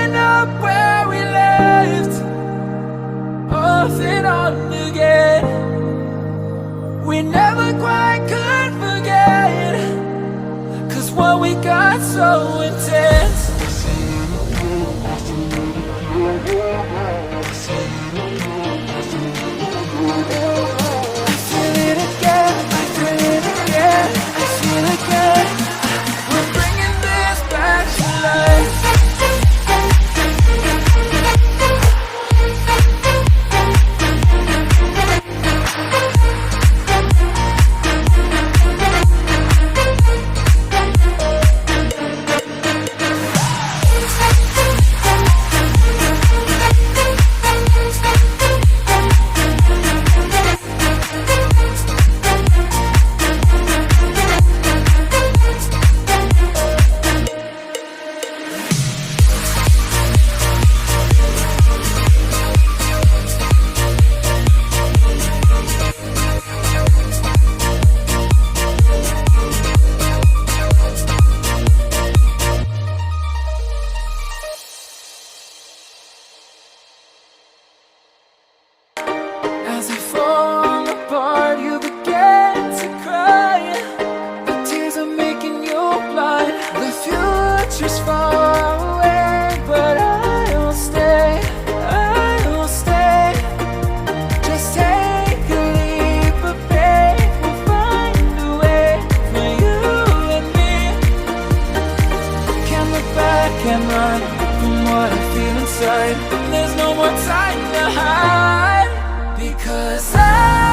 picking up where we left, off and on again. We never quite could forget, 'cause what we got so intense. As I fall apart, you begin to cry. The tears are making you blind. The future's far away, but I'll stay, I'll stay. Just take a leap of faith, we'll find a way for you and me. Can't look back and run from what I feel inside. There's no more time to hide, because I